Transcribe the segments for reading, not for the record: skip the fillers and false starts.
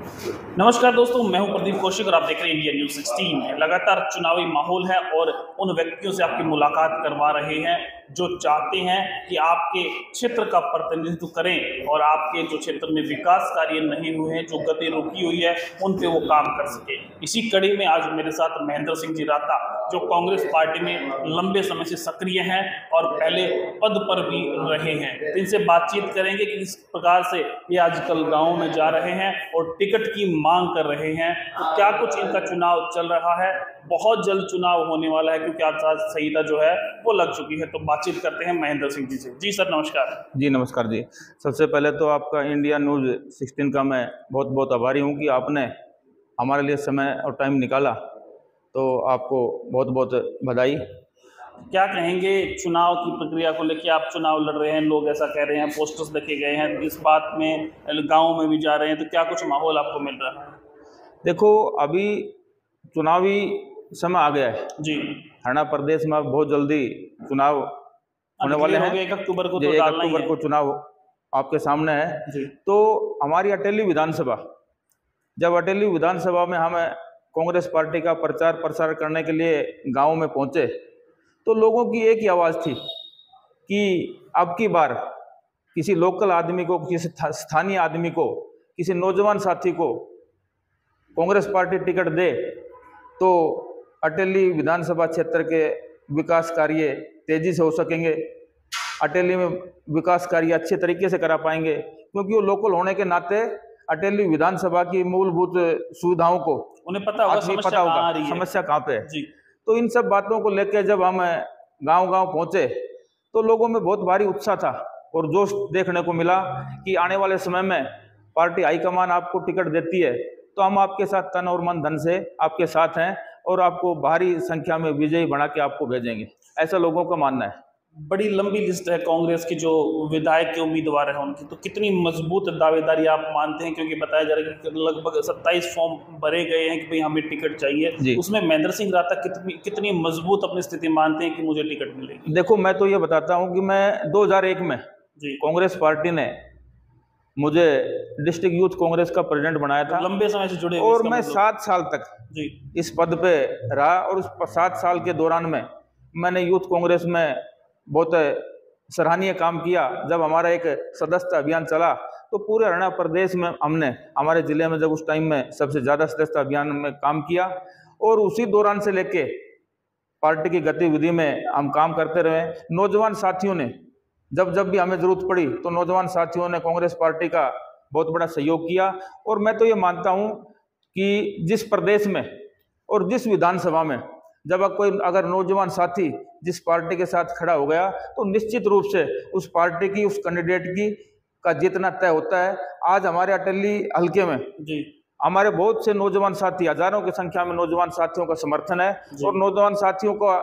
नमस्कार दोस्तों, मैं हूं प्रदीप कौशिक और आप देख रहे हैं इंडिया न्यूज 16। लगातार चुनावी माहौल है और उन व्यक्तियों से आपकी मुलाकात करवा रहे हैं जो चाहते हैं कि आपके क्षेत्र का प्रतिनिधित्व करें और आपके जो क्षेत्र में विकास कार्य नहीं हुए हैं, जो गति रुकी हुई है, उन पे वो काम कर सके। इसी कड़ी में आज मेरे साथ महेंद्र सिंह जी राता, जो कांग्रेस पार्टी में लंबे समय से सक्रिय हैं और पहले पद पर भी रहे हैं, तो इनसे बातचीत करेंगे कि किस प्रकार से ये आजकल गाँव में जा रहे हैं और टिकट की मांग कर रहे हैं। तो क्या कुछ इनका चुनाव चल रहा है, बहुत जल्द चुनाव होने वाला है क्योंकि आचार संहिता जो है वो लग चुकी है। तो बातचीत करते हैं महेंद्र सिंह जी से। जी सर, नमस्कार। जी नमस्कार जी। सबसे पहले तो आपका इंडिया न्यूज़ 16 का मैं बहुत बहुत आभारी हूँ कि आपने हमारे लिए समय और टाइम निकाला, तो आपको बहुत बहुत बधाई। क्या कहेंगे चुनाव की प्रक्रिया को लेकर? आप चुनाव लड़ रहे हैं, लोग ऐसा कह रहे हैं, पोस्टर्स लिखे गए हैं, इस बात में गाँव में भी जा रहे हैं, तो क्या कुछ माहौल आपको मिल रहा है? देखो, अभी चुनावी समय आ गया है जी, हरियाणा प्रदेश में। बहुत जल्दी चुनाव होने वाले हैं। 1 अक्टूबर को जो तो 1 डालना ही अक्टूबर है। को चुनाव आपके सामने है। जी, तो हमारी अटेली विधानसभा, जब अटेली विधानसभा में हम कांग्रेस पार्टी का प्रचार प्रसार करने के लिए गांव में पहुंचे, तो लोगों की एक ही आवाज़ थी कि अब की बार किसी लोकल आदमी को, किसी स्थानीय आदमी को, किसी नौजवान साथी को कांग्रेस पार्टी टिकट दे तो अटेली विधानसभा क्षेत्र के विकास कार्य तेजी से हो सकेंगे। अटेली में विकास कार्य अच्छे तरीके से करा पाएंगे, क्योंकि वो लोकल होने के नाते अटेली विधानसभा की मूलभूत सुविधाओं को उन्हें पता होगा आदमी समस्या पता कहाँ आ होगा रही है। समस्या कहाँ पे है। जी, तो इन सब बातों को लेकर जब हम गांव-गांव पहुंचे तो लोगों में बहुत भारी उत्साह था और जोश देखने को मिला कि आने वाले समय में पार्टी हाईकमान आपको टिकट देती है तो हम आपके साथ तन और मन धन से आपके साथ हैं और आपको भारी संख्या में विजयी बना के आपको भेजेंगे, ऐसा लोगों का मानना है। बड़ी लंबी लिस्ट है कांग्रेस की जो विधायक के उम्मीदवार हैं उनकी, तो कितनी मजबूत दावेदारी आप मानते हैं? क्योंकि बताया जा रहा है कि लगभग 27 फॉर्म भरे गए हैं कि भाई हमें टिकट चाहिए। उसमें महेंद्र सिंह राता कितनी मजबूत अपनी स्थिति मानते हैं कि मुझे टिकट मिलेगी? देखो, मैं तो ये बताता हूँ कि मैं 2001 में जी, कांग्रेस पार्टी ने मुझे डिस्ट्रिक्ट यूथ कांग्रेस का प्रेसिडेंट बनाया था लंबे समय से जुड़े हुए और इसका मैं मतलब। 7 साल तक जी, इस पद पे रहा और उस 7 साल के दौरान में मैंने यूथ कांग्रेस में बहुत सराहनीय काम किया। जब हमारा एक सदस्यता अभियान चला तो पूरे हरियाणा प्रदेश में हमने, हमारे जिले में जब उस टाइम में सबसे ज़्यादा सदस्यता अभियान में काम किया और उसी दौरान से लेके पार्टी की गतिविधि में हम काम करते रहे। नौजवान साथियों ने जब जब भी हमें जरूरत पड़ी तो नौजवान साथियों ने कांग्रेस पार्टी का बहुत बड़ा सहयोग किया। और मैं तो ये मानता हूँ कि जिस प्रदेश में और जिस विधानसभा में जब अगर नौजवान साथी जिस पार्टी के साथ खड़ा हो गया तो निश्चित रूप से उस पार्टी की, उस कैंडिडेट की का जीतना तय होता है। आज हमारे अटेली हल्के में जी, हमारे बहुत से नौजवान साथी, हजारों की संख्या में नौजवान साथियों का समर्थन है और नौजवान साथियों का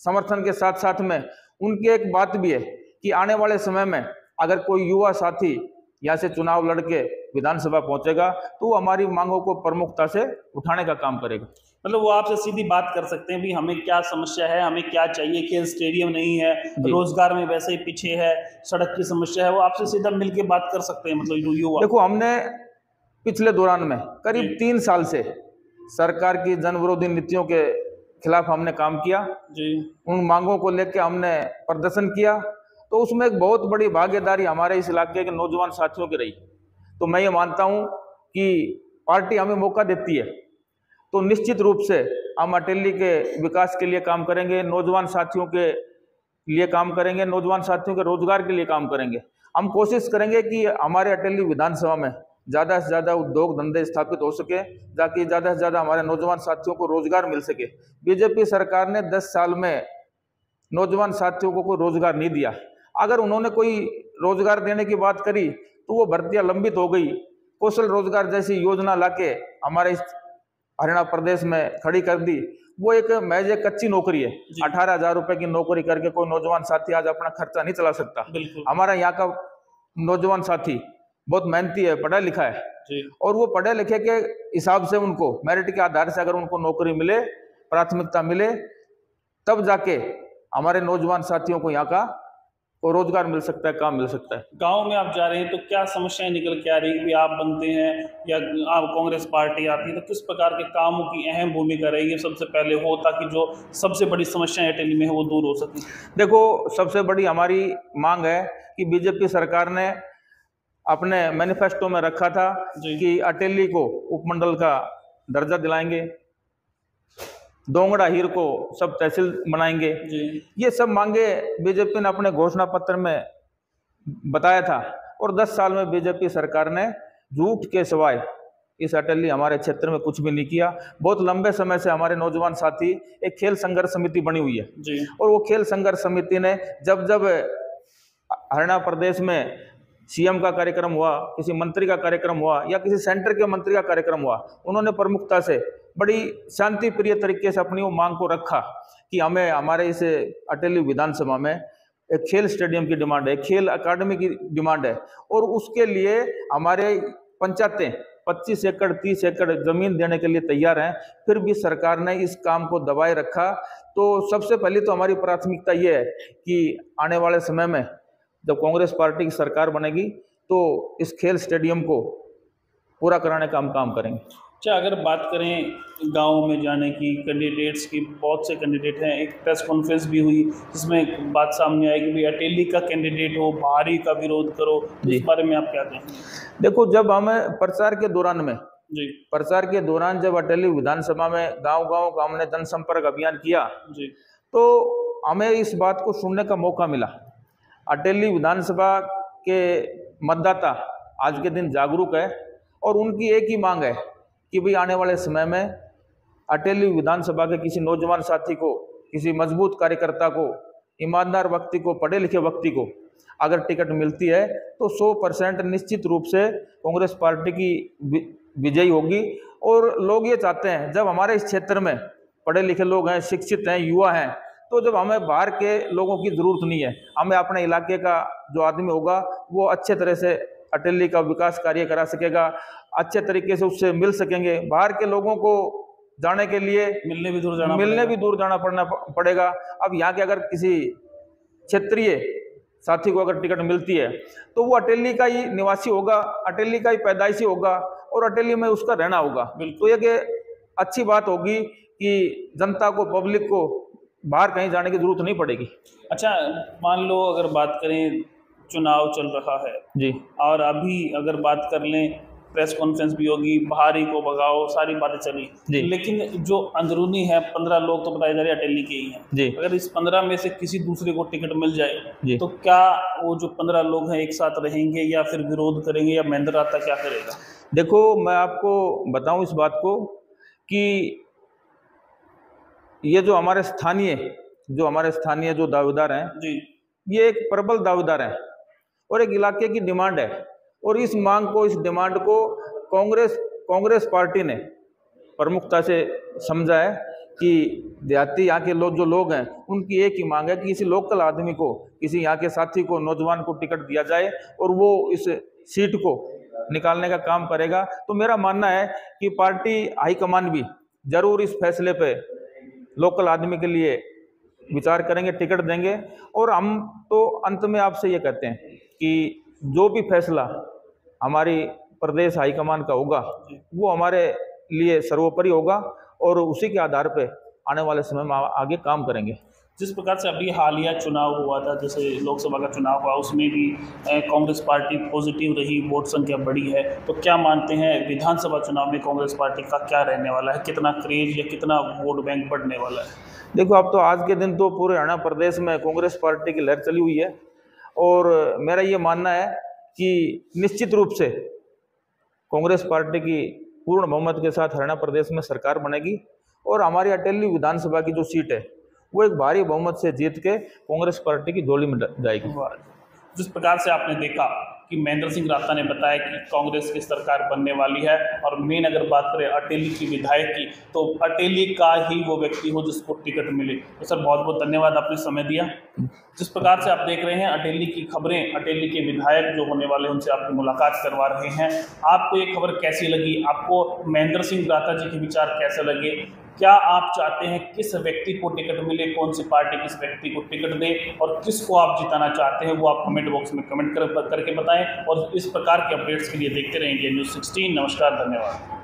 समर्थन के साथ साथ में उनकी एक बात भी है कि आने वाले समय में अगर कोई युवा साथी यहाँ से चुनाव लड़के विधानसभा पहुंचेगा तो वो हमारी मांगों को प्रमुखता से उठाने का काम करेगा। मतलब वो आपसे सीधी बात कर सकते हैं भी हमें क्या समस्या है, हमें क्या चाहिए, खेल स्टेडियम नहीं है, रोजगार में वैसे ही पीछे है, सड़क की समस्या है, वो आपसे सीधा मिलके बात कर सकते हैं। मतलब युवा। देखो, हमने पिछले दौरान में करीब 3 साल से सरकार की जन विरोधी नीतियों के खिलाफ हमने काम किया। जी, उन मांगों को लेकर हमने प्रदर्शन किया, तो उसमें एक बहुत बड़ी भागीदारी हमारे इस इलाके के नौजवान साथियों की रही। तो मैं ये मानता हूं कि पार्टी हमें मौका देती है तो निश्चित रूप से हम अटेली के विकास के लिए काम करेंगे, नौजवान साथियों के लिए काम करेंगे, नौजवान साथियों के रोजगार के लिए काम करेंगे। हम कोशिश करेंगे कि हमारे अटेली विधानसभा में ज़्यादा से ज़्यादा उद्योग धंधे स्थापित हो सके, ताकि ज़्यादा से ज़्यादा हमारे नौजवान साथियों को रोजगार मिल सके। बीजेपी सरकार ने 10 साल में नौजवान साथियों को कोई रोजगार नहीं दिया। अगर उन्होंने कोई रोजगार देने की बात करी तो वो भर्तियां लंबित हो गई। कौशल रोजगार जैसी योजना लाके हमारे इस हरियाणा प्रदेश में खड़ी कर दी। वो एक महज एक कच्ची नौकरी है। 18,000 रुपए की नौकरी करके कोई नौजवान साथी आज अपना खर्चा नहीं चला सकता। हमारा यहाँ का नौजवान साथी बहुत मेहनती है, पढ़ा लिखा है और वो पढ़े लिखे के हिसाब से उनको मेरिट के आधार से अगर उनको नौकरी मिले, प्राथमिकता मिले, तब जाके हमारे नौजवान साथियों को यहाँ का को रोजगार मिल सकता है, काम मिल सकता है। गांव में आप जा रहे हैं तो क्या समस्याएं निकल के आ रही है कि आप बनते हैं या आप कांग्रेस पार्टी आती है तो किस प्रकार के कामों की अहम भूमिका रहेगी सबसे पहले हो, ताकि जो सबसे बड़ी समस्याएं अटेली में है वो दूर हो सके? देखो, सबसे बड़ी हमारी मांग है कि बीजेपी सरकार ने अपने मैनिफेस्टो में रखा था कि अटेली को उपमंडल का दर्जा दिलाएंगे, दोंगड़ा हीर को सब तहसील बनाएंगे। ये सब मांगे बीजेपी ने अपने घोषणा पत्र में बताया था, और 10 साल में बीजेपी सरकार ने झूठ के सिवाय इस अटेली हमारे क्षेत्र में कुछ भी नहीं किया। बहुत लंबे समय से हमारे नौजवान साथी एक खेल संघर्ष समिति बनी हुई है जी। और वो खेल संघर्ष समिति ने जब जब हरियाणा प्रदेश में सीएम का कार्यक्रम हुआ, किसी मंत्री का कार्यक्रम हुआ या किसी सेंटर के मंत्री का कार्यक्रम हुआ, उन्होंने प्रमुखता से बड़ी शांति प्रिय तरीके से अपनी वो मांग को रखा कि हमें हमारे इस अटेली विधानसभा में एक खेल स्टेडियम की डिमांड है, खेल अकादमी की डिमांड है, और उसके लिए हमारे पंचायतें 25 एकड़ 30 एकड़ जमीन देने के लिए तैयार हैं। फिर भी सरकार ने इस काम को दबाए रखा। तो सबसे पहले तो हमारी प्राथमिकता ये है कि आने वाले समय में जब कांग्रेस पार्टी की सरकार बनेगी तो इस खेल स्टेडियम को पूरा कराने का हम काम करेंगे। अच्छा, अगर बात करें गांव में जाने की, कैंडिडेट्स की बहुत से कैंडिडेट हैं, एक प्रेस कॉन्फ्रेंस भी हुई जिसमें बात सामने आई कि भाई अटेली का कैंडिडेट हो, भारी का विरोध करो, इस बारे में आप क्या कहेंगे? देखो, जब हमें प्रचार के दौरान में जी, प्रचार के दौरान जब अटेली विधानसभा में गांव-गांव का हमने जनसंपर्क अभियान किया जी, तो हमें इस बात को सुनने का मौका मिला। अटेली विधानसभा के मतदाता आज के दिन जागरूक है और उनकी एक ही मांग है कि भाई आने वाले समय में अटेली विधानसभा के किसी नौजवान साथी को, किसी मजबूत कार्यकर्ता को, ईमानदार व्यक्ति को, पढ़े लिखे व्यक्ति को अगर टिकट मिलती है तो 100% निश्चित रूप से कांग्रेस पार्टी की विजयी होगी। और लोग ये चाहते हैं, जब हमारे इस क्षेत्र में पढ़े लिखे लोग हैं, शिक्षित हैं, युवा हैं, तो जब हमें बाहर के लोगों की ज़रूरत नहीं है, हमें अपने इलाके का जो आदमी होगा वो अच्छे तरह से अटेली का विकास कार्य करा सकेगा, अच्छे तरीके से उससे मिल सकेंगे। बाहर के लोगों को जाने के लिए मिलने भी दूर जाना पड़ेगा। अब यहाँ के अगर किसी क्षेत्रीय साथी को अगर टिकट मिलती है तो वो अटेली का ही निवासी होगा, अटेली का ही पैदाइशी होगा और अटेली में उसका रहना होगा। तो ये अच्छी बात होगी कि जनता को, पब्लिक को बाहर कहीं जाने की जरूरत नहीं पड़ेगी। अच्छा, मान लो अगर बात करें, चुनाव चल रहा है जी, और अभी अगर बात कर लें, प्रेस कॉन्फ्रेंस भी होगी, बाहरी को भगाओ, सारी बातें चली, लेकिन जो अंदरूनी है 15 लोग तो बताए जा रहे अटेली के ही हैं जी। अगर इस 15 में से किसी दूसरे को टिकट मिल जाए तो क्या वो जो 15 लोग हैं एक साथ रहेंगे या फिर विरोध करेंगे, या महेंद्र राता क्या करेगा? देखो, मैं आपको बताऊं इस बात को कि ये जो हमारे स्थानीय जो दावेदार हैं जी, ये एक प्रबल दावेदार हैं और एक इलाके की डिमांड है, और इस डिमांड को कांग्रेस पार्टी ने प्रमुखता से समझा है कि देहाती यहाँ के जो लोग हैं उनकी एक ही मांग है कि किसी लोकल आदमी को, किसी यहाँ के साथी को, नौजवान को टिकट दिया जाए और वो इस सीट को निकालने का काम करेगा। तो मेरा मानना है कि पार्टी हाईकमान भी जरूर इस फैसले पे लोकल आदमी के लिए विचार करेंगे, टिकट देंगे। और हम तो अंत में आपसे ये कहते हैं कि जो भी फैसला हमारी प्रदेश हाईकमान का होगा वो हमारे लिए सर्वोपरि होगा और उसी के आधार पे आने वाले समय में आगे काम करेंगे। जिस प्रकार से अभी हालिया चुनाव हुआ था, जैसे लोकसभा का चुनाव हुआ, उसमें भी कांग्रेस पार्टी पॉजिटिव रही, वोट संख्या बढ़ी है, तो क्या मानते हैं विधानसभा चुनाव में कांग्रेस पार्टी का क्या रहने वाला है? कितना क्रेज या कितना वोट बैंक बढ़ने वाला है? देखो, अब तो आज के दिन तो पूरे हरियाणा प्रदेश में कांग्रेस पार्टी की लहर चली हुई है और मेरा ये मानना है कि निश्चित रूप से कांग्रेस पार्टी की पूर्ण बहुमत के साथ हरियाणा प्रदेश में सरकार बनेगी और हमारी अटेली विधानसभा की जो सीट है वो एक भारी बहुमत से जीत के कांग्रेस पार्टी की झोली में जाएगी। जिस प्रकार से आपने देखा कि महेंद्र सिंह राता ने बताया कि कांग्रेस की सरकार बनने वाली है, और मेन अगर बात करें अटेली की विधायक की, तो अटेली का ही वो व्यक्ति हो जिसको टिकट मिले। तो सर, बहुत बहुत धन्यवाद, आपने समय दिया। जिस प्रकार से आप देख रहे हैं अटेली की खबरें, अटेली के विधायक जो होने वाले उनसे आपकी मुलाकात करवा रहे हैं। आपको ये खबर कैसी लगी? आपको महेंद्र सिंह राता जी के विचार कैसे लगे? क्या आप चाहते हैं किस व्यक्ति को टिकट मिले, कौन सी पार्टी किस व्यक्ति को टिकट दे और किसको आप जिताना चाहते हैं, वो आप कमेंट बॉक्स में कमेंट करके बताएं। और इस प्रकार के अपडेट्स के लिए देखते रहें इंडिया न्यूज़ 16। नमस्कार, धन्यवाद।